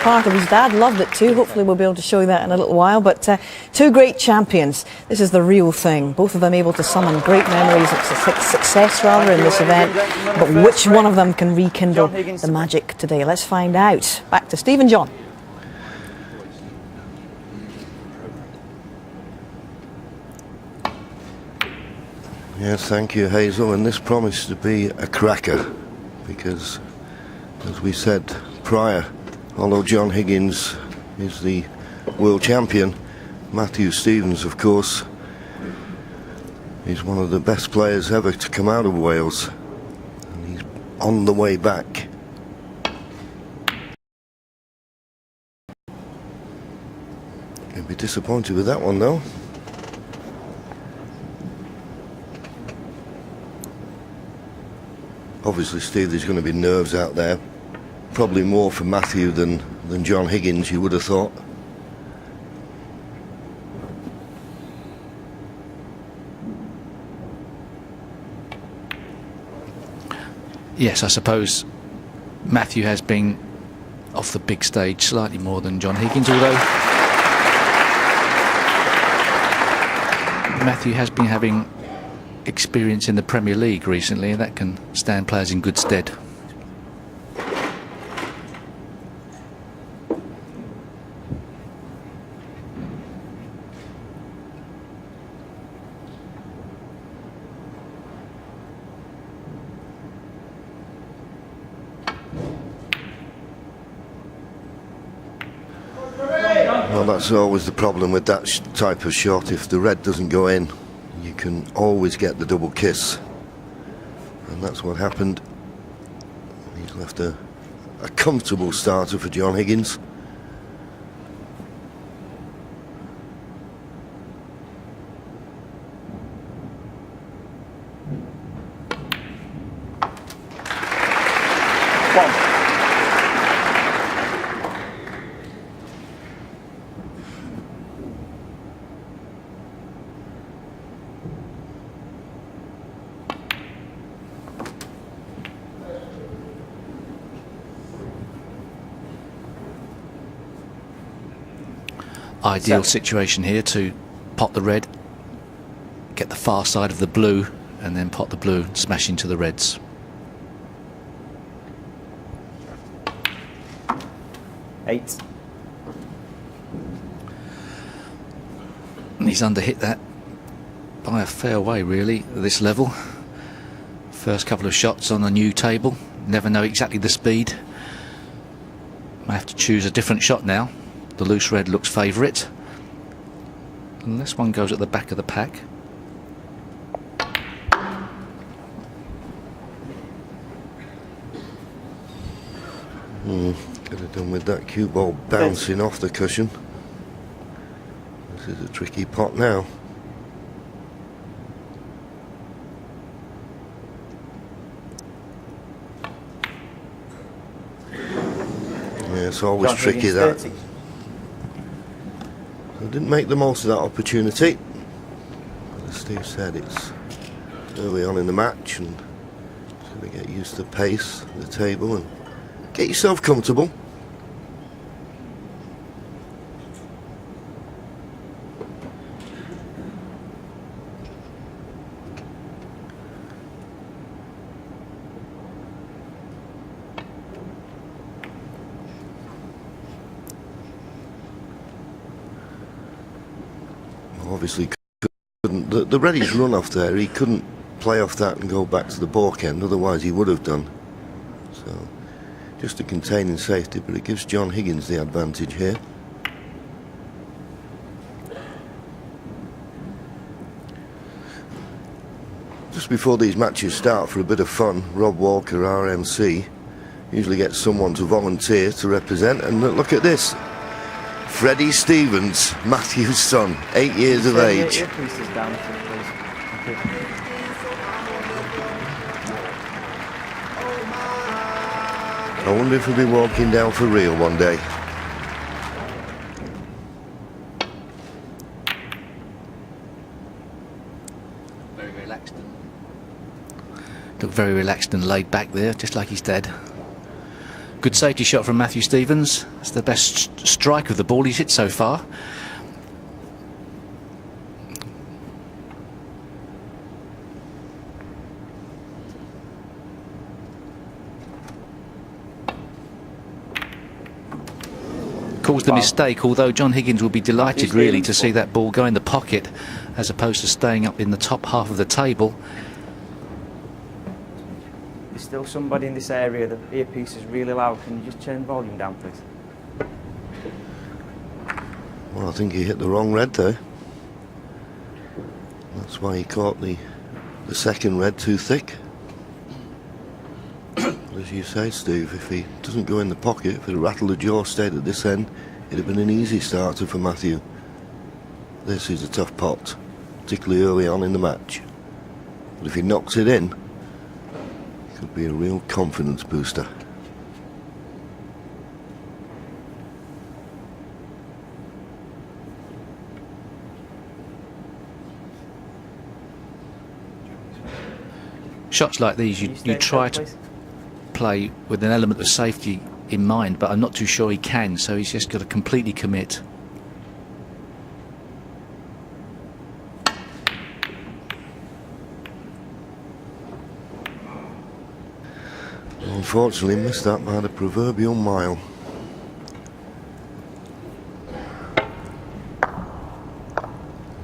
part of his dad. Loved it too. Hopefully we'll be able to show you that in a little while. But two great champions. This is the real thing. Both of them able to summon great memories of success in this event. But which one of them can rekindle the magic today? Let's find out. Back to Steve and John. Yes, thank you, Hazel. And this promised to be a cracker because, as we said prior, although John Higgins is the world champion, Mathew Stevens, of course, is one of the best players ever to come out of Wales. And he's on the way back. He'll be disappointed with that one, though. Obviously, Steve, there's going to be nerves out there. Probably more for Mathew than John Higgins, you would have thought. Yes, I suppose Mathew has been off the big stage slightly more than John Higgins, although Mathew has been having experience in the Premier League recently, and that can stand players in good stead. Well, that's always the problem with that type of shot. If the red doesn't go in, you can always get the double kiss, and that's what happened. He's left a comfortable starter for John Higgins. Ideal situation here to pot the red, get the far side of the blue, and then pot the blue and smash into the reds. Eight. And he's underhit that by a fair way, really, at this level. First couple of shots on a new table, never know exactly the speed. Might have to choose a different shot now. The loose red looks favourite, unless one goes at the back of the pack. Could have done with that cue ball bouncing off the cushion. This is a tricky pot now. Yeah, it's always tricky, that. 30. I didn't make the most of that opportunity. As Steve said, it's early on in the match, and just got to get used to the pace of the table and get yourself comfortable. Obviously couldn't, the ready's run off there, he couldn't play off that and go back to the balk end, otherwise he would have done. So just to contain in safety, but it gives John Higgins the advantage here. Just before these matches start, for a bit of fun, Rob Walker, RMC, usually gets someone to volunteer to represent, and look at this. Freddie Stevens, Mathew's son, 8 years of age. I wonder if he'll be walking down for real one day. Very relaxed. Looked very relaxed and laid back there, just like his dad. Good safety shot from Mathew Stevens. It's the best strike of the ball he's hit so far. Caused the mistake, although John Higgins will be delighted really to see that ball go in the pocket as opposed to staying up in the top half of the table. There's still somebody in this area. The earpiece is really loud. Can you just turn the volume down, please? Well, I think he hit the wrong red there. That's why he caught the second red too thick. As you say, Steve, if he doesn't go in the pocket, if it rattled the jaw, stayed at this end, it'd have been an easy starter for Mathew. This is a tough pot, particularly early on in the match. But if he knocks it in, it could be a real confidence booster. Shots like these, you try to play with an element of safety in mind, but I'm not too sure he can, so he's just got to completely commit. Unfortunately, missed that by the proverbial mile.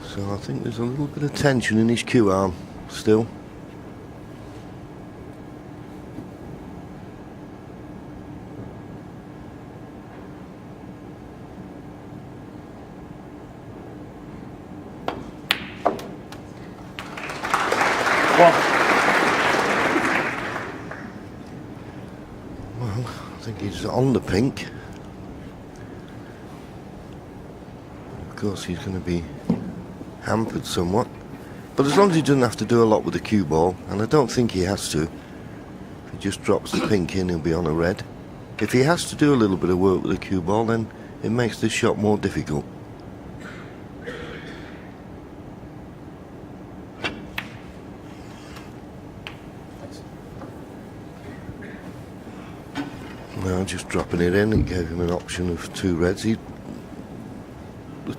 So I think there's a little bit of tension in his cue arm still. Well, I think he's on the pink. Of course, he's going to be hampered somewhat. But as long as he doesn't have to do a lot with the cue ball, and I don't think he has to, if he just drops the pink in, he'll be on a red. If he has to do a little bit of work with the cue ball, then it makes this shot more difficult. Now just dropping it in, it gave him an option of two reds. The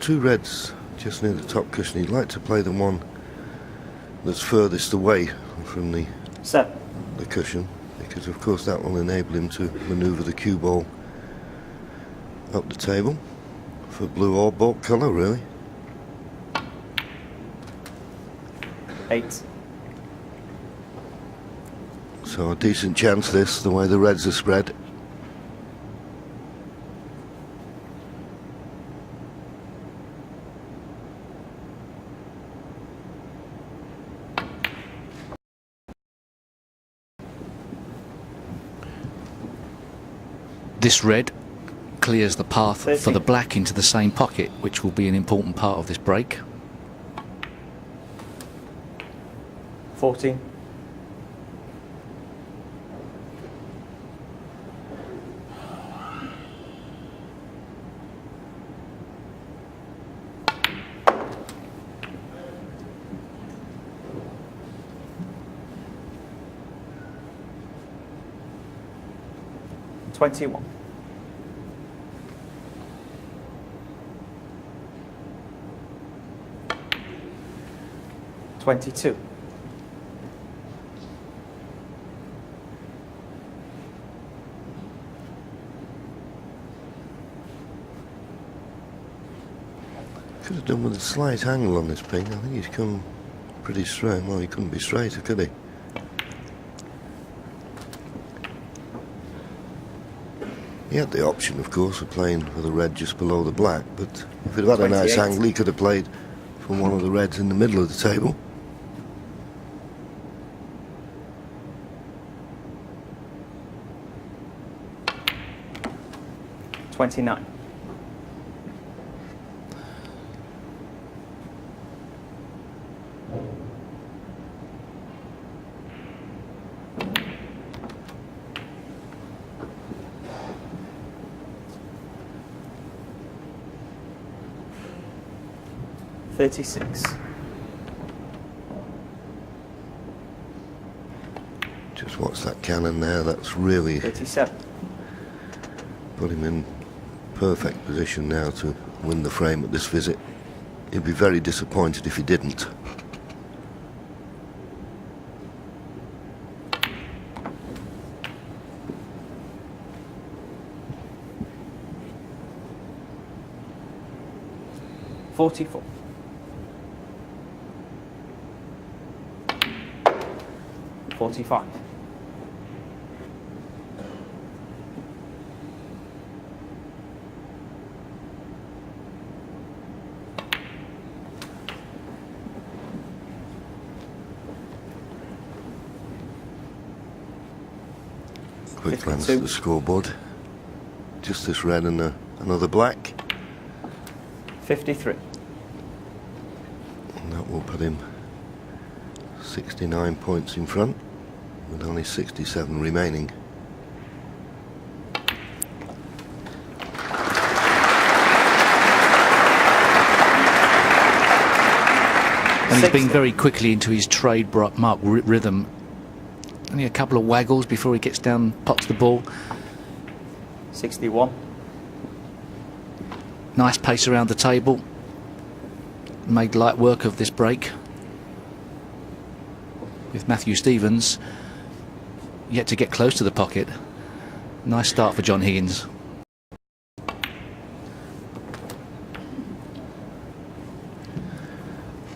two reds just near the top cushion, he'd like to play the one that's furthest away from the cushion, because of course that will enable him to manoeuvre the cue ball up the table for blue or baulk colour, really. 8. So a decent chance this, the way the reds are spread. This red clears the path for the black into the same pocket, which will be an important part of this break. 14. $21. 22. 'Could have done with a slight angle on this pink. I think he's come pretty straight. Well, he couldn't be straighter, could he? He had the option, of course, of playing with the red just below the black, but if he'd had a nice angle, he could have played from one of the reds in the middle of the table. $29. $36. Just watch that cannon there, that's really 37. put him in perfect position now to win the frame at this visit. He'd be very disappointed if he didn't. .44. .45. Quick glance at the scoreboard. Just this red and another black. 53. And that will put him 69 points in front, with only 67 remaining. And he's been very quickly into his trademark rhythm. Only a couple of waggles before he gets down, pots the ball. 61. Nice pace around the table. Made light work of this break. With Mathew Stevens yet to get close to the pocket. Nice start for John Higgins.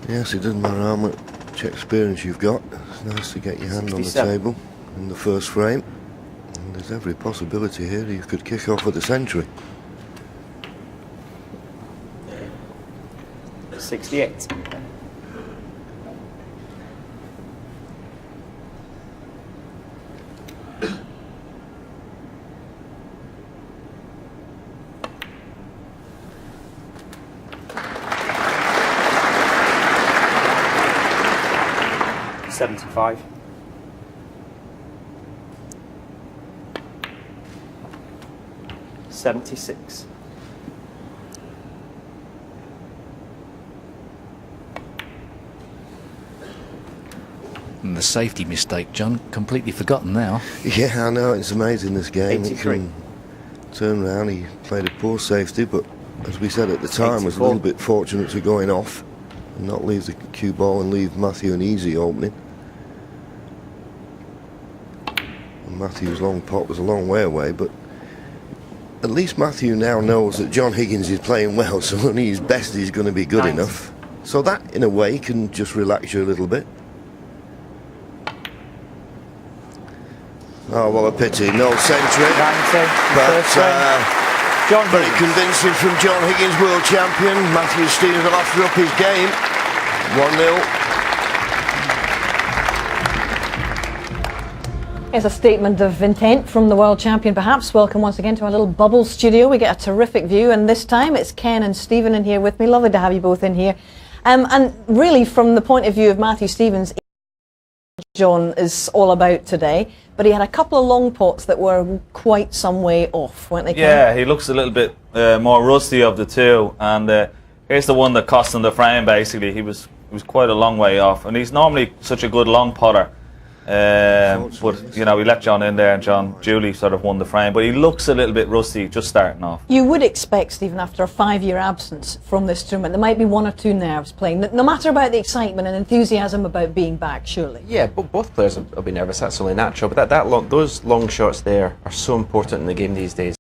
Yes, it doesn't matter how much experience you've got. It's nice to get your hand 67. on the table in the first frame. And there's every possibility here you could kick off with a century. 68. .75. .76. And the safety mistake, John, completely forgotten now. Yeah, I know, it's amazing this game. It 83. can turn around. He played a poor safety, but as we said at the time, was a 84. little bit fortunate to going off and not leave the cue ball and leave Mathew an easy opening. And Mathew's long pot was a long way away, but at least Mathew now knows that John Higgins is playing well, so only his best is going to be good 90. enough. So that, in a way, can just relax you a little bit. Oh, what a pity. No century. 90. But John very Higgins. convincing from John Higgins, world champion. Mathew Stevens will have to up his game. 1-0. It's a statement of intent from the world champion, perhaps. Welcome once again to our little bubble studio. We get a terrific view, and this time it's Ken and Stephen in here with me. Lovely to have you both in here. And really, from the point of view of Mathew Stevens, John is all about today, but he had a couple of long pots that were quite some way off, weren't they, Ken? Yeah, he looks a little bit more rusty of the two, and here's the one that cost him the frame. Basically, he was quite a long way off, and he's normally such a good long putter. But you know, we let John in there, and John Julie sort of won the frame. But he looks a little bit rusty, just starting off. You would expect, Stephen, after a 5-year absence from this tournament, there might be 1 or 2 nerves playing. No matter about the excitement and enthusiasm about being back, surely. Yeah, but both players will be nervous. That's only natural. But those long shots there are so important in the game these days.